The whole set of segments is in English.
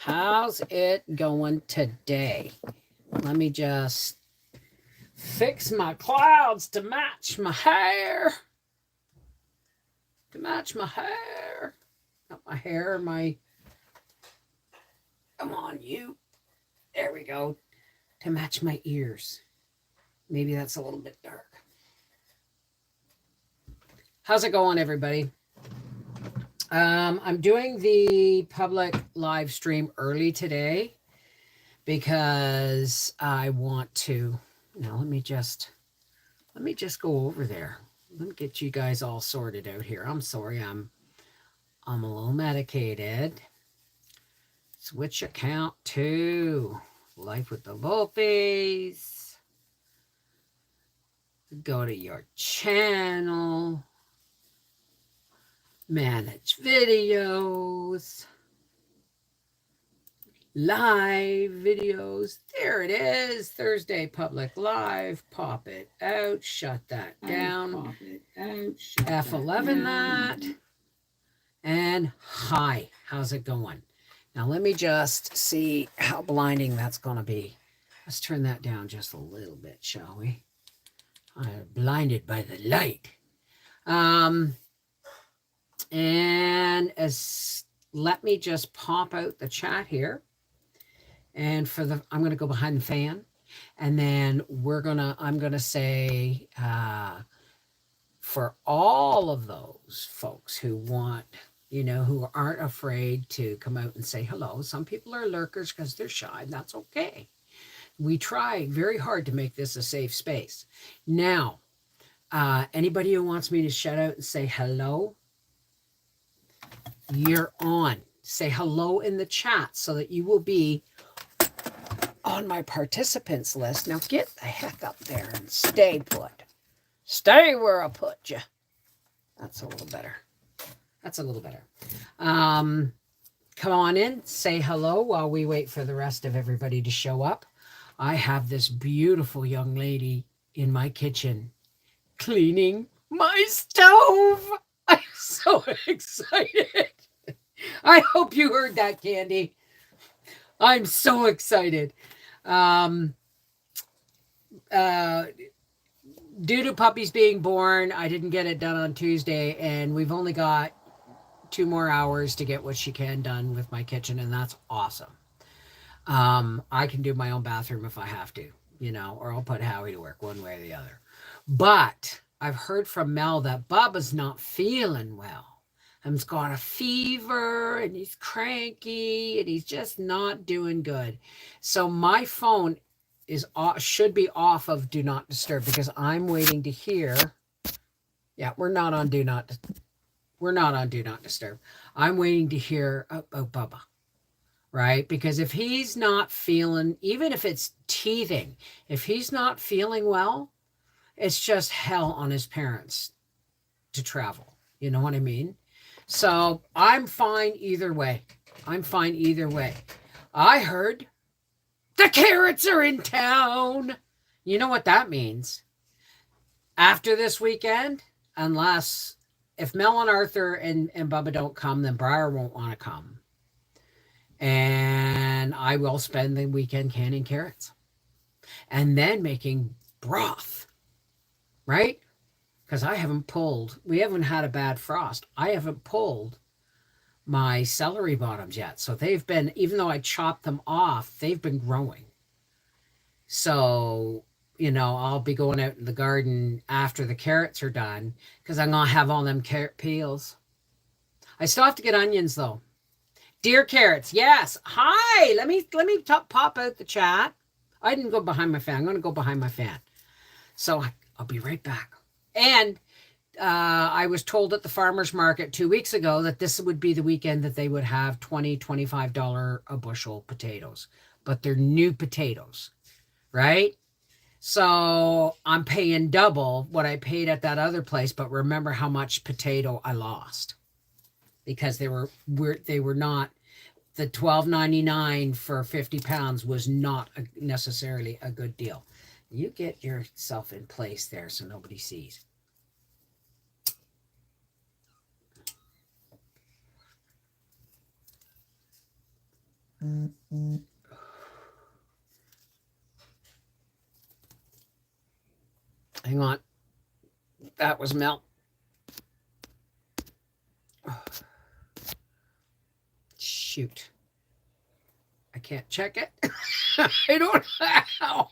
How's it going today? Let me just fix my clouds to match my hair. Not my hair, come on, you. There we go. To match my ears. Maybe that's a little bit dark. How's it going, everybody? I'm doing the public live stream early today because I want to. Now let me just go over there. Let me get you guys all sorted out here. I'm sorry, I'm a little medicated. Switch account to Life with the Volpes. Go to your channel. Manage videos. Live videos. There it is. Thursday public live. Pop it out. Shut that down. Pop it out. F11 that. And hi. How's it going? Now let me just see how blinding that's going to be. Let's turn that down just a little bit, shall we? I'm blinded by the light. And let me just pop out the chat here. And I'm going to go behind the fan. And then I'm going to say, for all of those folks who want, who aren't afraid to come out and say hello. Some people are lurkers because they're shy, and that's okay. We try very hard to make this a safe space. Now, anybody who wants me to shout out and say hello, you're on. Say hello in the chat so that you will be on my participants list. Now get the heck up there and stay put. Stay where I put you. That's a little better. Come on in, say hello while we wait for the rest of everybody to show up. I have this beautiful young lady in my kitchen cleaning my stove. I'm so excited. I hope you heard that, Candy. I'm so excited. Due to puppies being born, I didn't get it done on Tuesday, and we've only got 2 more hours to get what she can done with my kitchen, and that's awesome. I can do my own bathroom if I have to, or I'll put Howie to work one way or the other. But I've heard from Mel that Bubba's not feeling well. He's got a fever and he's cranky and he's just not doing good. So my phone should be off of Do Not Disturb because I'm waiting to hear. Yeah, we're not on Do Not Disturb. I'm waiting to hear about Bubba, right? Because if he's not feeling, even if it's teething, if he's not feeling well, it's just hell on his parents to travel. You know what I mean? So I'm fine either way. I heard the carrots are in town. You know what that means? After this weekend, if Mel and Arthur and Bubba don't come, then Briar won't want to come. And I will spend the weekend canning carrots. And then making broth. Right? Because we haven't had a bad frost. I haven't pulled my celery bottoms yet. So they've been, even though I chopped them off, they've been growing. So, I'll be going out in the garden after the carrots are done because I'm going to have all them carrot peels. I still have to get onions though. Dear carrots, yes. Hi, let me pop out the chat. I didn't go behind my fan. I'm going to go behind my fan. So I'll be right back. And I was told at the farmer's market 2 weeks ago that this would be the weekend that they would have $20, $25 a bushel potatoes. But they're new potatoes, right? So I'm paying double what I paid at that other place. But remember how much potato I lost. Because they were not, the $12.99 for 50 pounds was not necessarily a good deal. You get yourself in place there so nobody sees. Hang on. That was melt. Shoot. I can't check it. I don't know.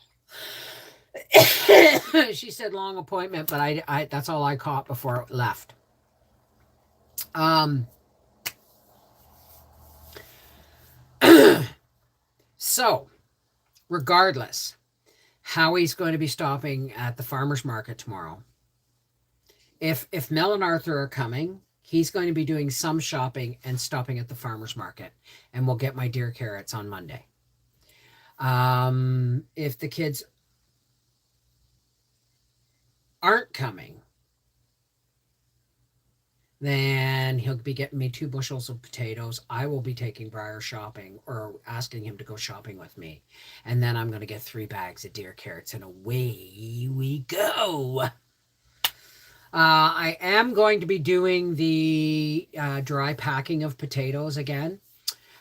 She said long appointment, but I that's all I caught before it left. So, regardless, Howie's going to be stopping at the farmer's market tomorrow. If Mel and Arthur are coming, he's going to be doing some shopping and stopping at the farmer's market, and we'll get my deer carrots on Monday. If the kids aren't coming, then he'll be getting me 2 bushels of potatoes. I will be taking Briar shopping or asking him to go shopping with me. And then I'm going to get 3 bags of deer carrots and away we go. I am going to be doing the dry packing of potatoes again.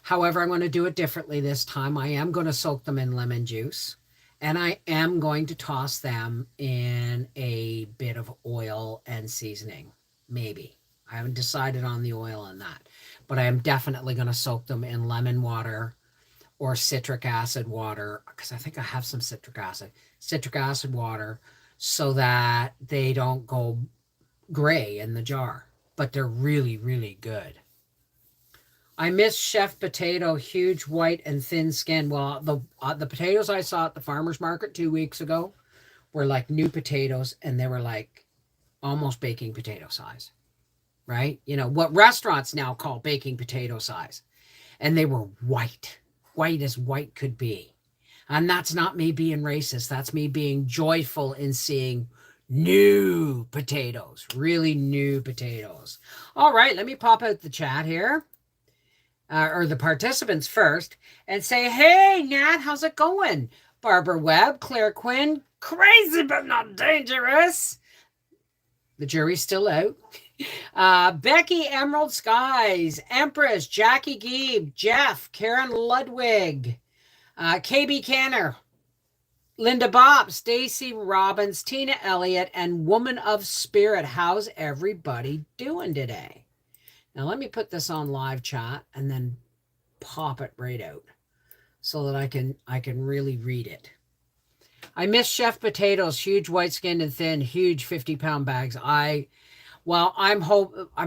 However, I'm going to do it differently this time. I am going to soak them in lemon juice. And I am going to toss them in a bit of oil and seasoning. Maybe. I haven't decided on the oil and that. But I am definitely going to soak them in lemon water or citric acid water. Because I think I have some citric acid water, so that they don't go gray in the jar. But they're really, really good. I miss Chef Potato, huge, white, and thin skin. Well, the potatoes I saw at the farmer's market 2 weeks ago were like new potatoes, and they were like almost baking potato size, right? You know, what restaurants now call baking potato size. And they were white as white could be. And that's not me being racist. That's me being joyful in seeing new potatoes, really new potatoes. All right, let me pop out the chat here. Or the participants first, and say, hey, Nat, how's it going? Barbara Webb, Claire Quinn, crazy but not dangerous. The jury's still out. Becky Emerald Skies, Empress, Jackie Geeb, Jeff, Karen Ludwig, KB Canner, Linda Bob, Stacy Robbins, Tina Elliott, and Woman of Spirit. How's everybody doing today? Now, let me put this on live chat and then pop it right out so that I can really read it. I miss Chef Potatoes, huge white skinned and thin, huge 50-pound bags. I'm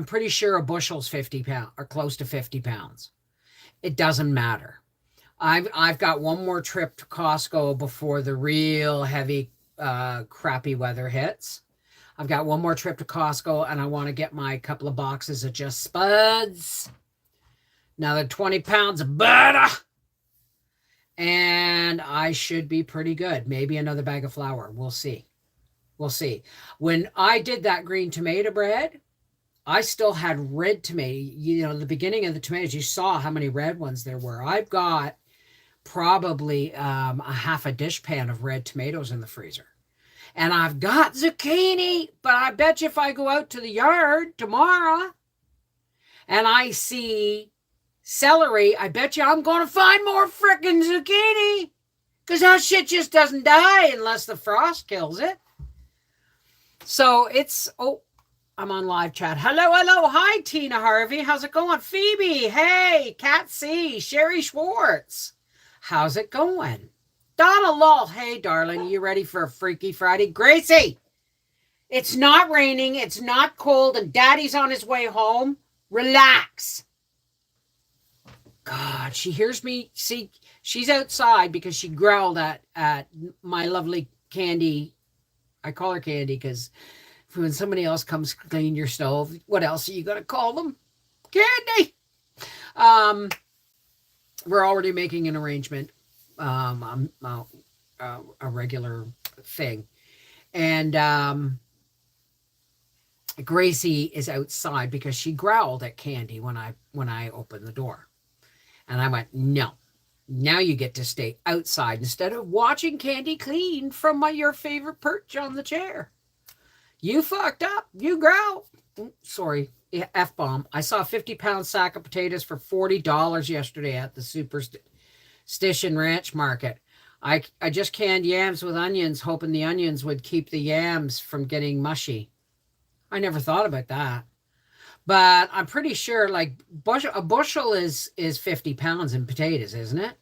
pretty sure a bushel's 50 pounds or close to 50 pounds. It doesn't matter. I've got one more trip to Costco before the real heavy, crappy weather hits. I've got one more trip to Costco, and I want to get my couple of boxes of Just Spuds. Another 20 pounds of butter. And I should be pretty good. Maybe another bag of flour. We'll see. We'll see. When I did that green tomato bread, I still had red tomato. You know, the beginning of the tomatoes, you saw how many red ones there were. I've got probably a half a dishpan of red tomatoes in the freezer. And I've got zucchini, but I bet you if I go out to the yard tomorrow and I see celery, I bet you I'm going to find more frickin' zucchini, because that shit just doesn't die unless the frost kills it. So I'm on live chat. Hello. Hi, Tina Harvey. How's it going? Phoebe. Hey, Kat C. Sherry Schwartz. How's it going? Donna Lull, hey, darling, you ready for a Freaky Friday? Gracie, it's not raining, it's not cold, and Daddy's on his way home. Relax. God, she hears me. See, she's outside because she growled at my lovely Candy. I call her Candy because when somebody else comes to clean your stove, what else are you going to call them? Candy. We're already making an arrangement. A regular thing, and Gracie is outside because she growled at Candy when I opened the door, and I went, no, now you get to stay outside instead of watching Candy clean from your favorite perch on the chair. You fucked up, you growl. Sorry, F-bomb. I saw a 50-pound sack of potatoes for $40 yesterday at the Station Ranch Market. I just canned yams with onions, hoping the onions would keep the yams from getting mushy. I never thought about that. But I'm pretty sure like a bushel is 50 pounds in potatoes, isn't it?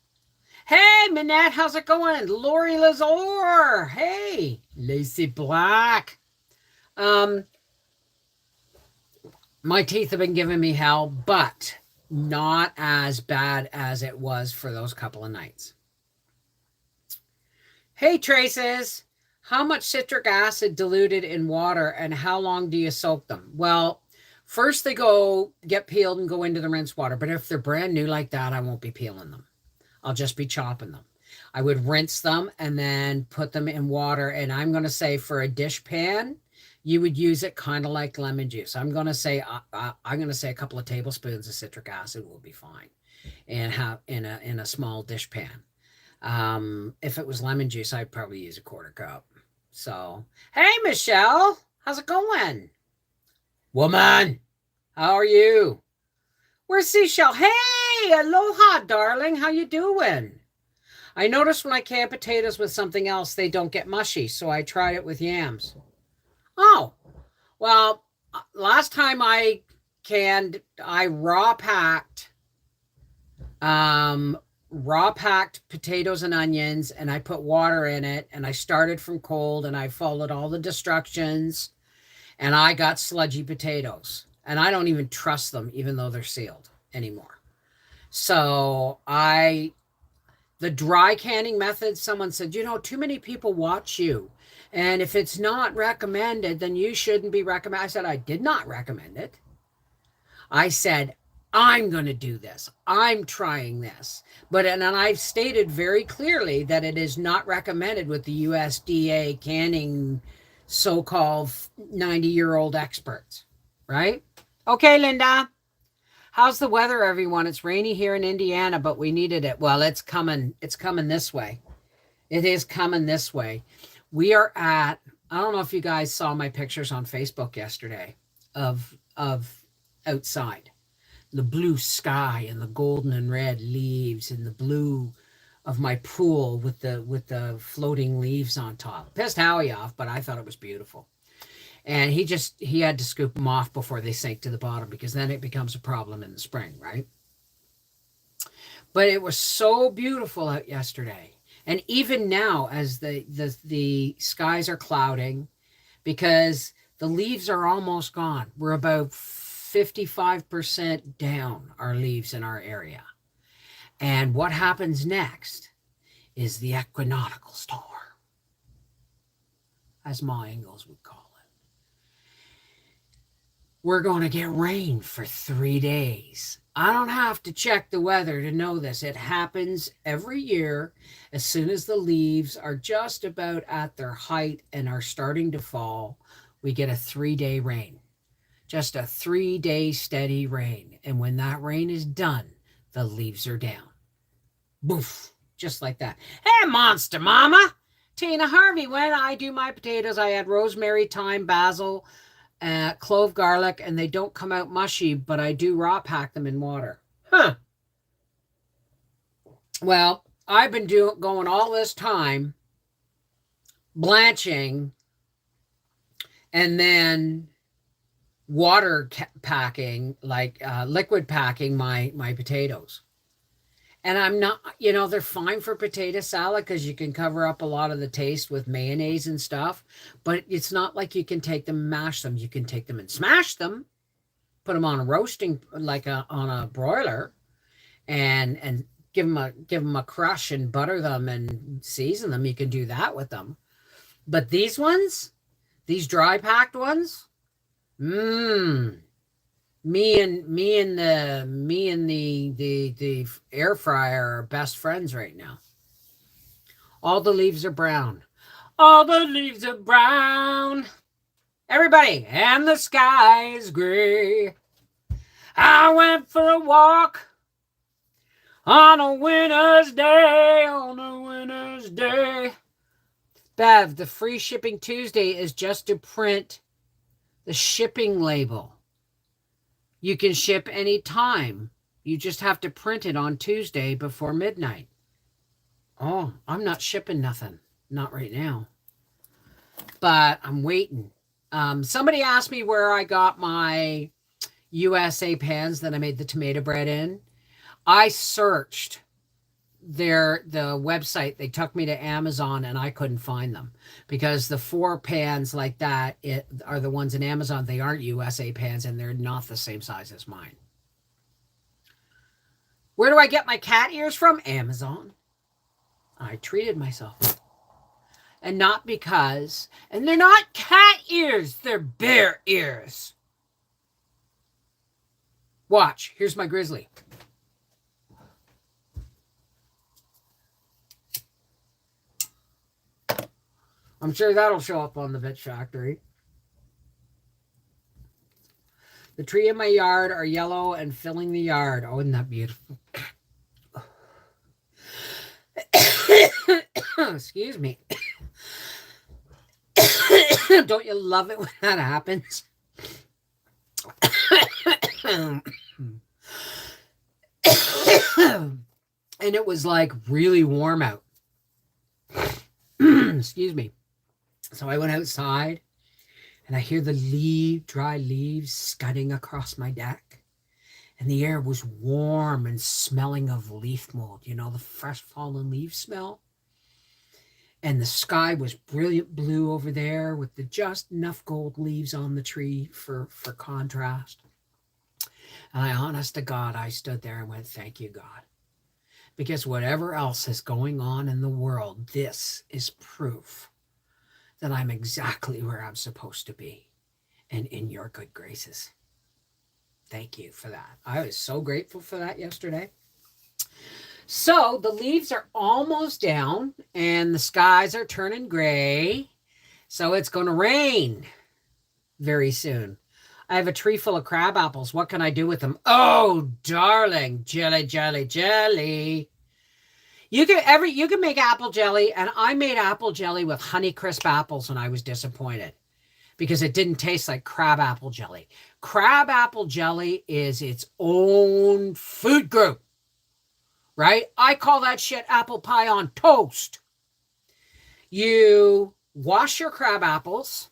Hey, Minette, how's it going? Lori Lazor. Hey, Lacey Black. My teeth have been giving me hell, but not as bad as it was for those couple of nights. Hey, Traces. How much citric acid diluted in water and how long do you soak them? Well, first they get peeled and go into the rinse water. But if they're brand new like that, I won't be peeling them. I'll just be chopping them. I would rinse them and then put them in water. And I'm going to say for a dish pan, you would use it kind of like lemon juice. I'm going to say a couple of tablespoons of citric acid will be fine, and have in a small dish pan. If it was lemon juice, I'd probably use a quarter cup. So, hey, Michelle, how's it going? Woman, how are you? Where's Seashell? Hey, aloha, darling. How you doing? I noticed when I can potatoes with something else, they don't get mushy, so I tried it with yams. Oh, well, last time I canned, I raw packed potatoes and onions, and I put water in it, and I started from cold, and I followed all the instructions, and I got sludgy potatoes, and I don't even trust them, even though they're sealed anymore. So the dry canning method, someone said, too many people watch you, and if it's not recommended, then you shouldn't be recommended. I said, I did not recommend it. I said, I'm going to do this. I'm trying this. And I've stated very clearly that it is not recommended with the USDA canning so-called 90-year-old experts, right? Okay, Linda. How's the weather, everyone? It's rainy here in Indiana, but we needed it. Well, it's coming. It's coming this way. It is coming this way. We are I don't know if you guys saw my pictures on Facebook yesterday of outside. The blue sky and the golden and red leaves and the blue of my pool with the floating leaves on top. Pissed Howie off, but I thought it was beautiful. And he had to scoop them off before they sink to the bottom, because then it becomes a problem in the spring, right? But it was so beautiful out yesterday. And even now, as the skies are clouding, because the leaves are almost gone. We're about 55% down our leaves in our area. And what happens next is the equinoctial storm, as Ma Ingalls would call it. We're going to get rain for 3 days. I don't have to check the weather to know this. It happens every year. As soon as the leaves are just about at their height and are starting to fall, we get a 3-day rain. Just a 3-day steady rain. And when that rain is done, the leaves are down. Boof. Just like that. Hey, Monster Mama. Tina Harvey, when I do my potatoes, I add rosemary, thyme, basil, clove, garlic, and they don't come out mushy, but I do raw pack them in water. Huh. Well, I've been going all this time blanching and then water packing, like liquid packing my potatoes. And I'm not, they're fine for potato salad because you can cover up a lot of the taste with mayonnaise and stuff. But it's not like you can take them and mash them. You can take them and smash them, put them on a roasting, like on a broiler, and give them a crush and butter them and season them. You can do that with them. But these ones, these dry packed ones, me and the air fryer are best friends right now. All the leaves are brown. All the leaves are brown. Everybody, and the sky is gray. I went for a walk on a winter's day, Bev, the free shipping Tuesday is just to print the shipping label. You can ship any time. You just have to print it on Tuesday before midnight. Oh, I'm not shipping nothing. Not right now. But I'm waiting. Somebody asked me where I got my USA pans that I made the tomato bread in. I searched the website. They took me to Amazon and I couldn't find them because the 4 pans like that are the ones in Amazon. They aren't USA pans and they're not the same size as mine. Where do I get my cat ears from? Amazon. I treated myself. And not because, and they're not cat ears, they're bear ears. Watch, here's my grizzly. I'm sure that'll show up on the Bitch Factory. The tree in my yard are yellow and filling the yard. Oh, isn't that beautiful? Excuse me. Don't you love it when that happens? And it was like really warm out. Excuse me. So I went outside and I hear the dry leaves scudding across my deck. And the air was warm and smelling of leaf mold. You know, the fresh fallen leaf smell. And the sky was brilliant blue over there with just enough gold leaves on the tree for contrast. And honest to God, I stood there and went, thank you, God. Because whatever else is going on in the world, this is proof that I'm exactly where I'm supposed to be and in your good graces. Thank you for that. I was so grateful for that yesterday. So the leaves are almost down and the skies are turning gray. So it's going to rain very soon. I have a tree full of crab apples. What can I do with them? Oh, darling, jelly, jelly, jelly. You can make apple jelly, and I made apple jelly with Honeycrisp apples, and I was disappointed because it didn't taste like crab apple jelly. Crab apple jelly is its own food group, right? I call that shit apple pie on toast. You wash your crab apples,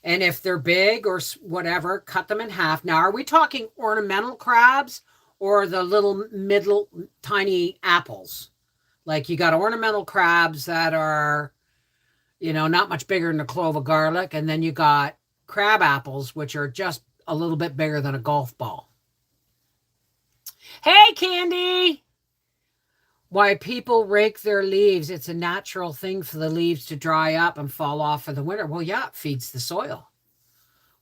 and if they're big or whatever, cut them in half. Now, are we talking ornamental crabs or the little middle tiny apples? Like you got ornamental crabs that are, you know, not much bigger than a clove of garlic. And then you got crab apples, which are just a little bit bigger than a golf ball. Hey, Candy! Why people rake their leaves. It's a natural thing for the leaves to dry up and fall off for the winter. Well, yeah, it feeds the soil.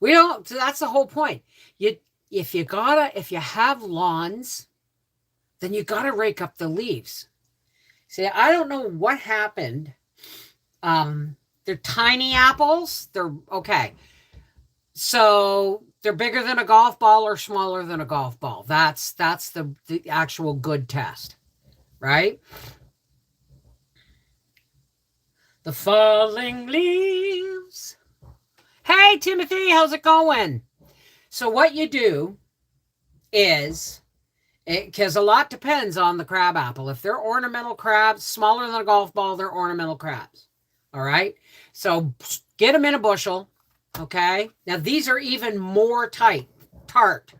That's the whole point. If you have lawns, then you gotta rake up the leaves. See, I don't know what happened. They're tiny apples. They're okay. So they're bigger than a golf ball or smaller than a golf ball. That's the actual good test, right? The falling leaves. Hey, Timothy, how's it going? So what you do is, because a lot depends on the crab apple. If they're ornamental crabs, smaller than a golf ball, they're ornamental crabs. All right? So get them in a bushel, okay? Now, these are even more tart,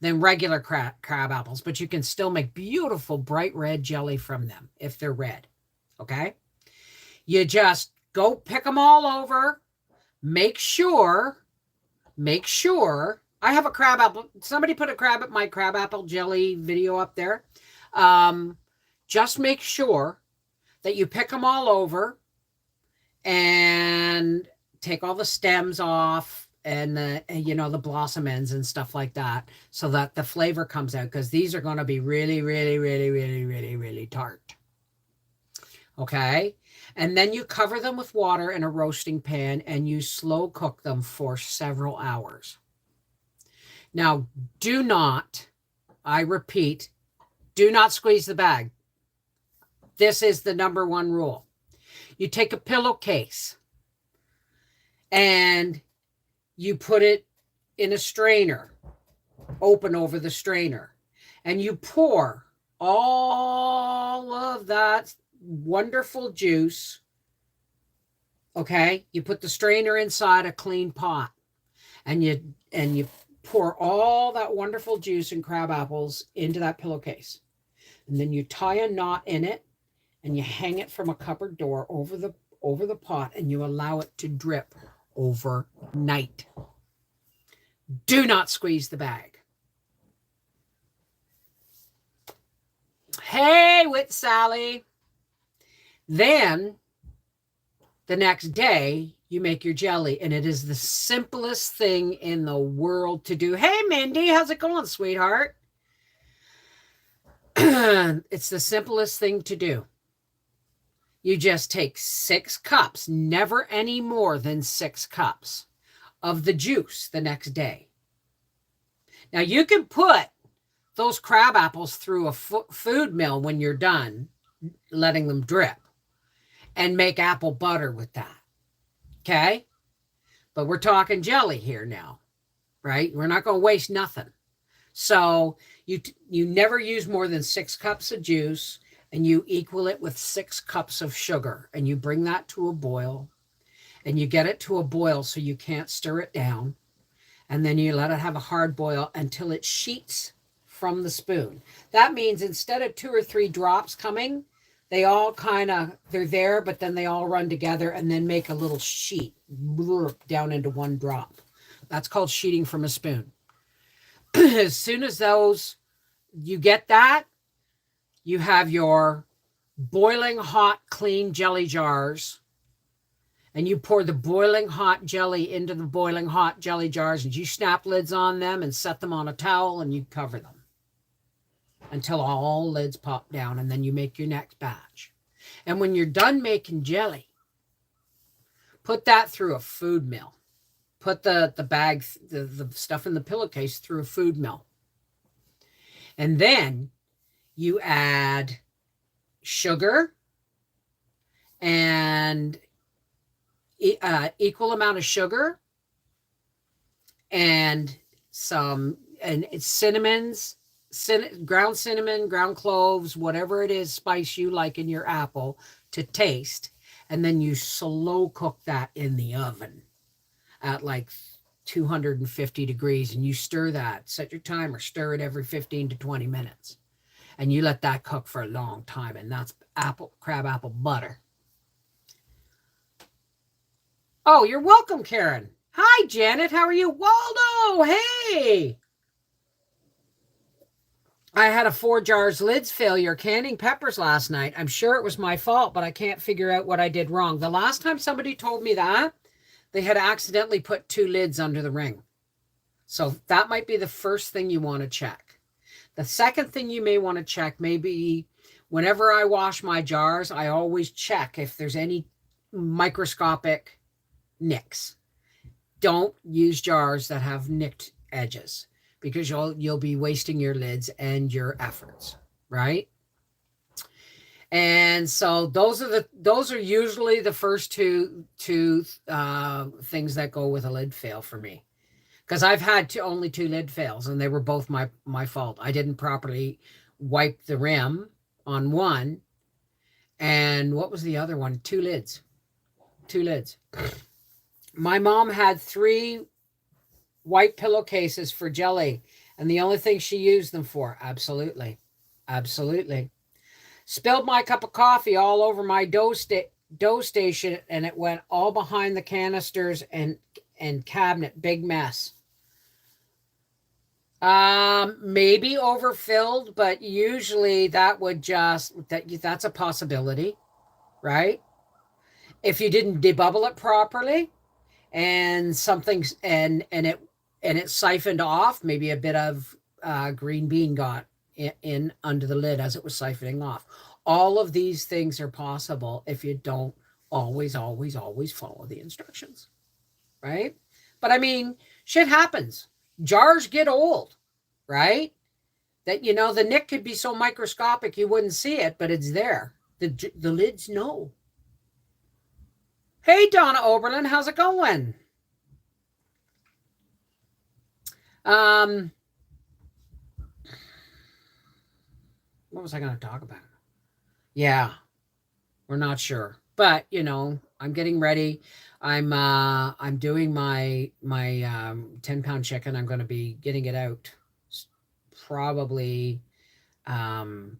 than regular crab apples, but you can still make beautiful bright red jelly from them if they're red, okay? You just go pick them all over. Make sure I have a crab apple. Somebody put my crab apple jelly video up there. Just make sure that you pick them all over and take all the stems off and the blossom ends and stuff like that so that the flavor comes out, because these are going to be really, really, really, really, really, really tart. Okay. And then you cover them with water in a roasting pan and you slow cook them for several hours. Now, I repeat, do not squeeze the bag. This is the number one rule. You take a pillowcase and you put it in a strainer, open over the strainer, and you pour all of of that wonderful juice, okay, you put the strainer inside a clean pot, and you pour all that wonderful juice and crab apples into that pillowcase. And then you tie a knot in it and you hang it from a cupboard door over the pot, and you allow it to drip overnight. Do not squeeze the bag. Hey, with Sally. Then the next day you make your jelly, and it is the simplest thing in the world to do. Hey, Mindy, how's it going, sweetheart? It's the simplest thing to do. You just take 6 cups, never any more than 6 cups of the juice the next day. Now, you can put those crab apples through a food mill when you're done letting them drip and make apple butter with that. Okay? But we're talking jelly here now, right? We're not going to waste nothing. So you never use more than 6 cups of juice, and you equal it with 6 cups of sugar, and you bring that to a boil, and you get it to a boil so you can't stir it down, and then you let it have a hard boil until it sheets from the spoon. That means instead of 2 or 3 drops coming, they all they're there, but then they all run together and then make a little sheet down into 1 drop. That's called sheeting from a spoon. As soon as you get that, you have your boiling hot, clean jelly jars, and you pour the boiling hot jelly into the boiling hot jelly jars, and you snap lids on them and set them on a towel, and you cover them until all lids pop down, and then you make your next batch. And when you're done making jelly, put that through a food mill. Put the bag, the stuff in the pillowcase through a food mill. And then you add sugar and equal amount of sugar and ground cinnamon, ground cloves, whatever it is, spice you like in your apple to taste. And then you slow cook that in the oven at like 250 degrees, and you stir that. Set your timer, stir it every 15 to 20 minutes. And you let that cook for a long time, and that's crab apple butter. Oh, you're welcome, Karen. Hi, Janet. How are you? Waldo, hey. I had a 4 jars lids failure canning peppers last night. I'm sure it was my fault, but I can't figure out what I did wrong. The last time somebody told me that, they had accidentally put 2 lids under the ring. So that might be the first thing you want to check. The second thing you may want to check may be whenever I wash my jars, I always check if there's any microscopic nicks. Don't use jars that have nicked edges, because you'll be wasting your lids and your efforts, right? And so those are usually the first two things that go with a lid fail for me, because I've had only 2 lid fails, and they were both my fault. I didn't properly wipe the rim on one, and what was the other one? 2 lids. My mom had 3 white pillowcases for jelly, and the only thing she used them for. Absolutely. Spilled my cup of coffee all over my dough station, and it went all behind the canisters and cabinet. Big mess. Maybe overfilled, but usually that's a possibility, right? If you didn't debubble it properly, and it siphoned off, maybe a bit of green bean got in under the lid as it was siphoning off. All of these things are possible if you don't always follow the instructions, right? But I mean, shit happens. Jars get old, right? That, the nick could be so microscopic you wouldn't see it, but it's there. The lids know. Hey, Donna Oberlin, how's it going? What was I going to talk about? Yeah, we're not sure. But, I'm getting ready. I'm doing my 10-pound chicken. I'm going to be getting it out probably um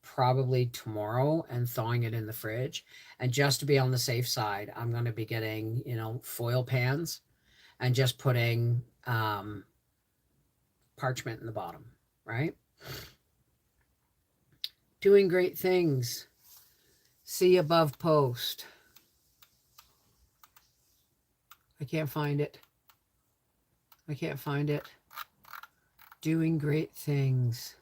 probably tomorrow and thawing it in the fridge. And just to be on the safe side, I'm going to be getting, foil pans and just putting parchment in the bottom, right? Doing great things. See above post. I can't find it. I can't find it. Doing great things.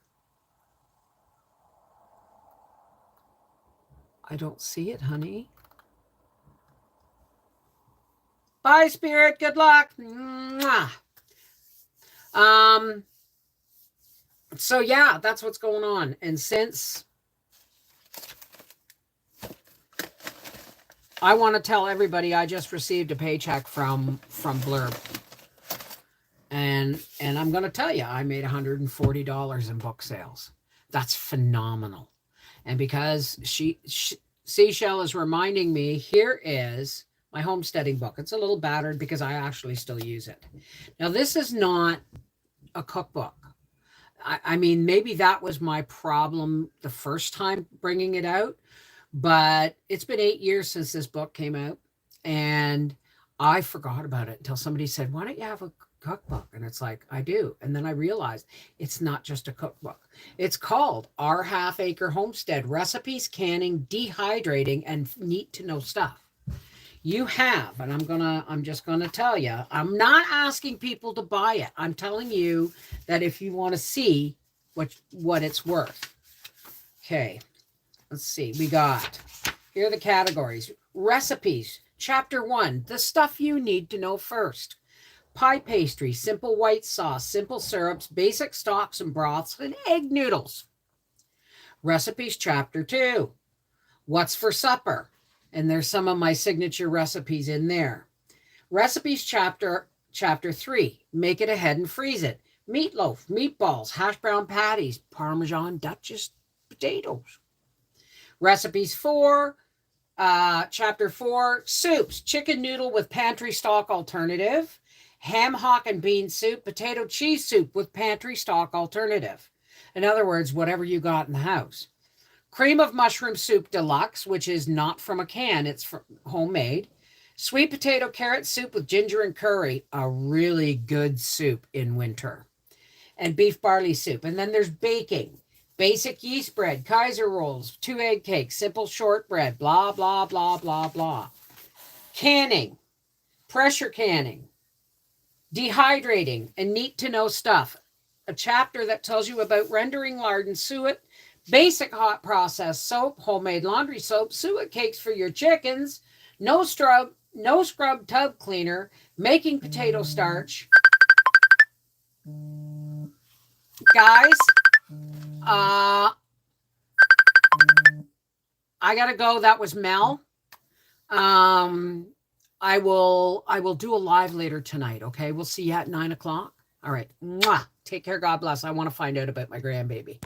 I don't see it, honey. Bye, Spirit. Good luck. Mwah. So yeah, that's what's going on. And since I want to tell everybody, I just received a paycheck from Blurb. And I'm going to tell you, I made $140 in book sales. That's phenomenal. And because Seashell is reminding me, here is my homesteading book. It's a little battered because I actually still use it. Now, this is not a cookbook. I mean, maybe that was my problem the first time bringing it out, but it's been 8 years since this book came out, and I forgot about it until somebody said, why don't you have a cookbook? And it's like, I do. And then I realized it's not just a cookbook. It's called Our Half Acre Homestead: Recipes, Canning, Dehydrating, and Need to Know Stuff. You have, and I'm just gonna tell you, I'm not asking people to buy it. I'm telling you that if you want to see what it's worth. Okay, let's see. We got, here are the categories. Recipes, Chapter 1, the stuff you need to know first. Pie pastry, simple white sauce, simple syrups, basic stocks and broths, and egg noodles. Recipes, Chapter 2, what's for supper? And there's some of my signature recipes in there. Recipes, chapter 3, make it ahead and freeze it. Meatloaf, meatballs, hash brown patties, Parmesan Duchess potatoes. Recipes 4, chapter 4, soups, chicken noodle with pantry stock alternative, ham hock and bean soup, potato cheese soup with pantry stock alternative. In other words, whatever you got in the house. Cream of mushroom soup deluxe, which is not from a can, it's from homemade. Sweet potato carrot soup with ginger and curry, a really good soup in winter. And beef barley soup. And then there's baking. Basic yeast bread, Kaiser rolls, 2 egg cakes, simple shortbread, blah, blah, blah, blah, blah. Canning, pressure canning, dehydrating, and need to know stuff. A chapter that tells you about rendering lard and suet, basic hot process soap, homemade laundry soap, suet cakes for your chickens, no scrub tub cleaner, making potato starch. Guys, I gotta go. That was Mel. I will do a live later tonight. Okay, we'll see you at 9 o'clock. All right. Mwah. Take care. God bless. I want to find out about my grandbaby.